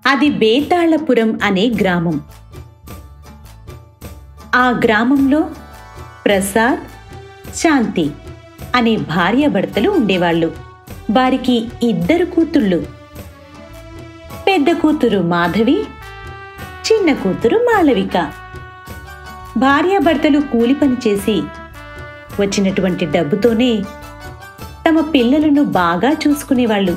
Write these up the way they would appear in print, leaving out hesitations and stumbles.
అది బేతాళపురం అనే గ్రామం. ఆ గ్రామంలో ప్రసాద్, శాంతి అనే భార్యాభర్తలు ఉండేవాళ్ళు. వారికి 2 కూతుళ్ళు. పెద్ద కూతురు మాధవి, చిన్న కూతురు మాళవిక. భార్యాభర్తలు కూలి పని చేసి వచ్చినటువంటి డబ్బుతోనే తమ పిల్లలను బాగా చూసుకునేవాళ్ళు.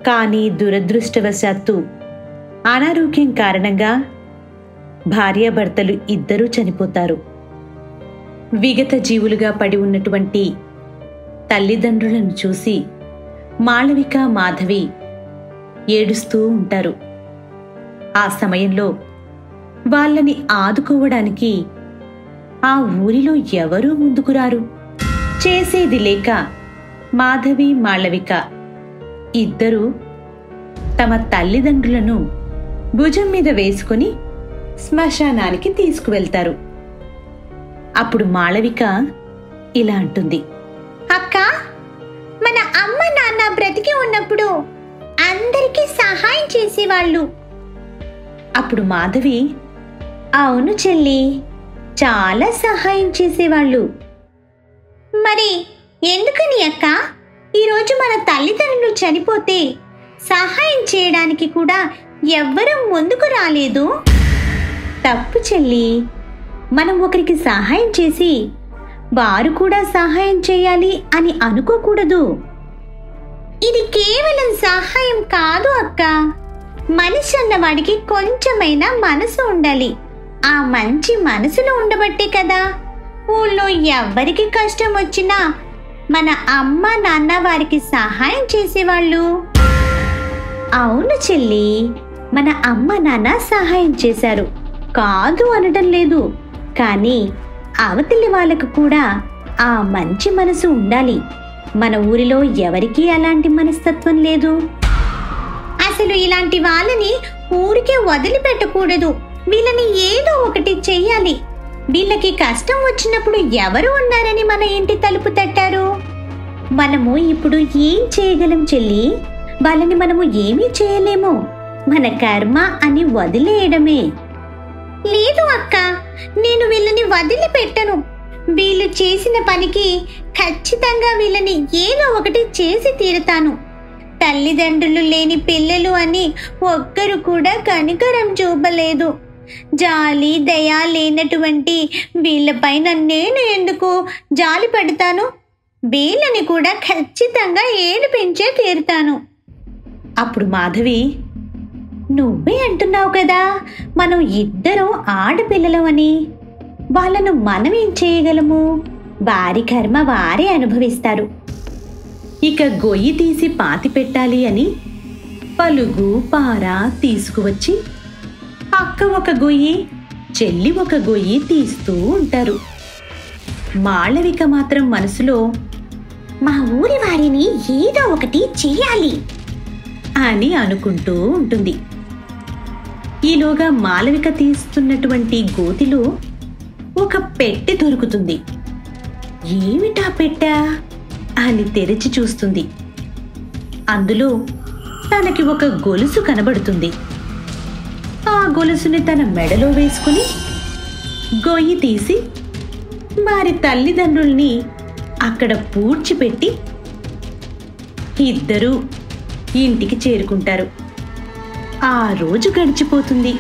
కానీ దురదృష్టవశాత్తు అనారోగ్యం కారణంగా భార్యాభర్తలు 2 చనిపోతారు. విగత జీవులుగా పడి ఉన్నటువంటి తల్లిదండ్రులను చూసి మాళవిక, మాధవి ఏడుస్తూ ఉంటారు. ఆ సమయంలో వాళ్ళని ఆదుకోవడానికి ఆ ఊరిలో ఎవరూ ముందుకు రారు. చేసేది లేక మాధవి, మాళవిక 2 తమ తల్లిదండ్రులను భుజం మీద వేసుకుని శ్మశానానికి తీసుకువెళ్తారు. అప్పుడు మాళవిక ఇలా అంటుంది, అక్క, మన అమ్మ నాన్న బ్రతికి ఉన్నప్పుడు అందరికీ సహాయం చేసేవాళ్ళు. అప్పుడు మాధవి, అవును చెల్లి, చాలా సహాయం చేసేవాళ్ళు. మరి ఎందుకని అక్క ఈరోజు మన తల్లిదండ్రులు చనిపోతే సహాయం చేయడానికి కూడా ఎవ్వరూ ముందుకు రాలేదు? తప్పు చెల్లి, మనం ఒకరికి సహాయం చేసి వారు కూడా సహాయం చేయాలి అని అనుకోకూడదు. ఇది కేవలం సహాయం కాదు అక్క. మనిషి అన్నవాడికి కొంచెమైనా మనసు ఉండాలి. ఆ మంచి మనసులో ఉండబట్టే కదా ఊళ్ళో ఎవ్వరికి కష్టం వచ్చినా మన అమ్మ నాన్న వారికి సహాయం చేసేవాళ్ళు. అవును చెల్లి, మన అమ్మ నాన్న సహాయం చేశారు, కాదు అనడం లేదు. కానీ అవతలి వాళ్ళకు కూడా ఆ మంచి మనసు ఉండాలి. మన ఊరిలో ఎవరికీ అలాంటి మనస్తత్వం లేదు. అసలు ఇలాంటి వాళ్ళని ఊరికే వదిలిపెట్టకూడదు. వీళ్ళని ఏదో ఒకటి చెయ్యాలి. వీళ్ళకి కష్టం వచ్చినప్పుడు ఎవరు ఉన్నారని మన ఇంటి తలుపు తట్టారు? మనము ఇప్పుడు ఏం చేయగలం చెల్లి? వాళ్ళని మనము ఏమీ చేయలేము. మన కర్మ అని వదిలేయడమే. లేదు అక్క, నేను వీళ్ళని వదిలిపెట్టను. వీళ్ళు చేసిన పనికి ఖచ్చితంగా వీళ్ళని ఏదో ఒకటి చేసి తీరుతాను. తల్లిదండ్రులు లేని పిల్లలు అని ఒక్కరు కూడా కనికరం చూపలేదు. జాలి దయ లేనటువంటి వీళ్ళపైన నేను ఎందుకు జాలి పడతాను? వీళ్ళని కూడా ఖచ్చితంగా ఏడిపించే తీరుతాను. అప్పుడు మాధవి, నువ్వే అంటున్నావు కదా మనం 2 ఆడపిల్లలమని. వాళ్ళను మనమేం చేయగలము? వారి కర్మ వారే అనుభవిస్తారు. ఇక గొయ్యి తీసి పాతి పెట్టాలి అని పలుగు పార తీసుకువచ్చి అక్క ఒక గొయ్యి, చెల్లి ఒక గొయ్యి తీస్తూ ఉంటారు. మాళవిక మాత్రం మనసులో మా ఊరి వారిని ఏదో ఒకటి చెయ్యాలి అని అనుకుంటూ ఉంటుంది. ఈలోగా మాళవిక తీస్తున్నటువంటి గోతిలో ఒక పెట్టె దొరుకుతుంది. ఏమిటా పెట్టె అని తెరిచి చూస్తుంది. అందులో తనకి ఒక గొలుసు కనబడుతుంది. ఆ గొలుసుని తన మెడలో వేసుకుని గొయ్యి తీసి వారి తల్లిదండ్రుల్ని అక్కడ పూడ్చిపెట్టి 2 ఇంటికి చేరుకుంటారు. ఆ రోజు గడిచిపోతుంది.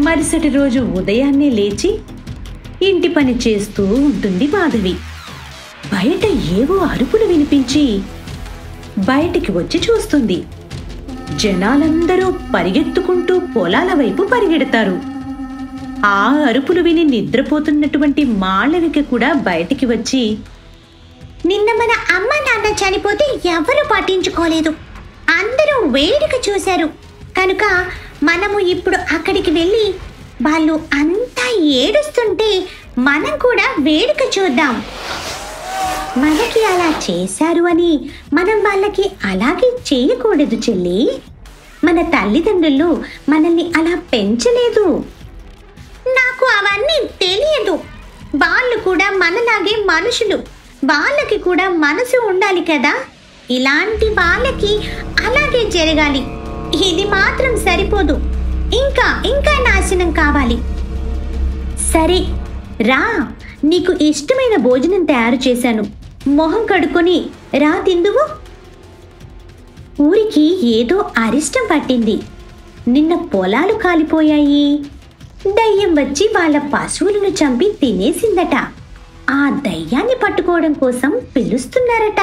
మరుసటి రోజు ఉదయాన్నే లేచి ఇంటి పని చేస్తూ ఉంటుంది మాధవి. బయట ఏవో అరుపులు వినిపించి బయటికి వచ్చి చూస్తుంది. జనాలందరూ పరిగెత్తుకుంటూ పొలాల వైపు పరిగెడతారు. ఆ అరుపులు విని నిద్రపోతున్నటువంటి మాళవిక కూడా బయటికి వచ్చి, నిన్న మన అమ్మ నాన్న చనిపోతే ఎవరు పట్టించుకోలేదు. అందరూ వేడుక చూశారు. కనుక మనము ఇప్పుడు అక్కడికి వెళ్ళి వాళ్ళు అంతా ఏడుస్తుంటే మనం కూడా వేడుక చూద్దాం. మనకి అలా చేశారు అని మనం వాళ్ళకి అలాగే చేయకూడదు చెల్లి. మన తల్లిదండ్రులు మనల్ని అలా పెంచలేదు. నాకు అవన్నీ తెలియదు. వాళ్ళు కూడా మనలాగే మనుషులు. వాళ్ళకి కూడా మనసు ఉండాలి కదా. ఇలాంటి వాళ్ళకి అలాగే జరగాలి. ఇది మాత్రం సరిపోదు, ఇంకా ఇంకా నాశనం కావాలి. సరే రా, నీకు ఇష్టమైన భోజనం తయారు చేశాను. మొహం కడుక్కొని రా తిందువు. ఊరికి ఏదో అరిష్టం పట్టింది. నిన్న పొలాలు కాలిపోయాయి. దయ్యం వచ్చి వాళ్ళ పశువులను చంపి తినేసిందట. ఆ దయ్యాన్ని పట్టుకోవడం కోసం పిలుస్తున్నారట.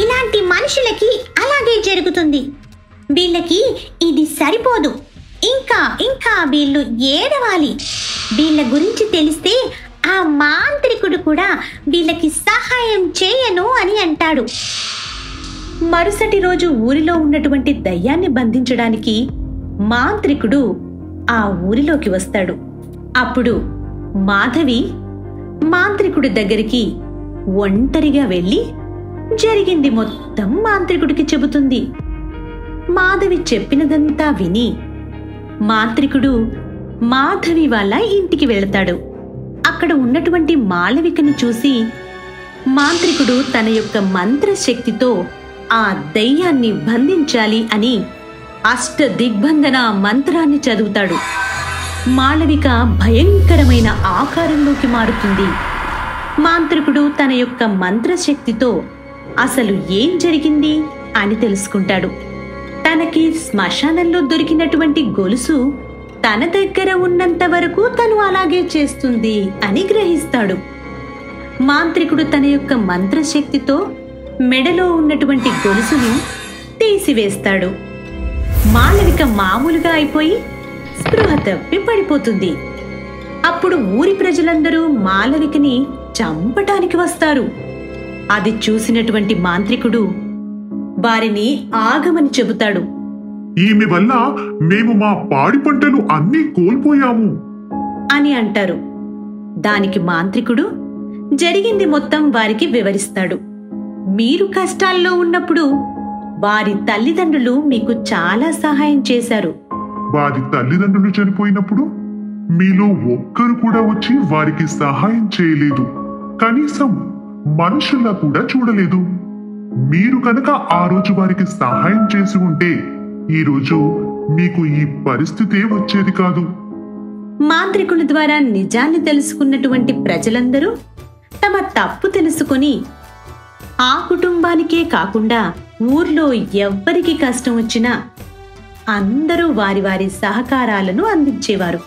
ఇలాంటి మనుషులకి అలాగే జరుగుతుంది. వీళ్ళకి ఇది సరిపోదు, ఇంకా ఇంకా వీళ్ళు ఏడవాలి. వీళ్ళ గురించి తెలిస్తే ఆ మాంత్రికుడు కూడా వీళ్ళకి సహాయం చేయను అని అంటాడు. మరుసటి రోజు ఊరిలో ఉన్నటువంటి దయ్యాన్ని బంధించడానికి మాంత్రికుడు ఆ ఊరిలోకి వస్తాడు. అప్పుడు మాధవి మాంత్రికుడి దగ్గరికి ఒంటరిగా వెళ్ళి జరిగింది మొత్తం మాంత్రికుడికి చెబుతుంది. మాధవి చెప్పినదంతా విని మాంత్రికుడు మాధవి వాళ్ళ ఇంటికి వెళతాడు. అక్కడ ఉన్నటువంటి మాళవికను చూసి మాంత్రికుడు తన యొక్క మంత్రశక్తితో ఆ దయ్యాన్ని బంధించాలి అని అష్ట దిగ్బంధన మంత్రాన్ని చదువుతాడు. మాళవిక భయంకరమైన ఆకారంలోకి మారుతుంది. మాంత్రికుడు తన యొక్క మంత్రశక్తితో అసలు ఏం జరిగింది అని తెలుసుకుంటాడు. తనకి శ్మశానంలో దొరికినటువంటి గొలుసు తన దగ్గర ఉన్నంత వరకు తను అలాగే చేస్తుంది అని గ్రహిస్తాడు. మాంత్రికుడు తన యొక్క మంత్రశక్తితో మెడలో ఉన్నటువంటి గొలుసును తీసివేస్తాడు. మాళవిక మామూలుగా అయిపోయి స్పృహ తప్పి పడిపోతుంది. అప్పుడు ఊరి ప్రజలందరూ మాళవికని చంపటానికి వస్తారు. అది చూసినటువంటి మాంత్రికుడు వారిని ఆగమని చెబుతాడు. ఈమె వల్ల మేము మా పాడి పంటలు అన్నీ కోల్పోయాము అని అంటారు. దానికి మాంత్రికుడు జరిగింది మొత్తం వారికి వివరిస్తాడు. మీరు కష్టాల్లో ఉన్నప్పుడు వారి తల్లిదండ్రులు మీకు చాలా సహాయం చేశారు. వారి తల్లిదండ్రులు చనిపోయినప్పుడు మీలో ఒక్కరు కూడా వచ్చి వారికి సహాయం చేయలేదు. కనీసం మనుషుల్లా కూడా చూడలేదు. మీరు కనుక ఆ రోజు వారికి సహాయం చేసి ఉంటే ఈ రోజు మీకు ఈ పరిస్థితే వచ్చేది కాదు. మాంత్రికుల ద్వారా నిజాన్ని తెలుసుకున్నటువంటి ప్రజలందరూ తమ తప్పు తెలుసుకుని ఆ కుటుంబానికే కాకుండా ఊర్లో ఎవ్వరికి కష్టం వచ్చినా అందరూ వారి వారి సహకారాలను అందించేవారు.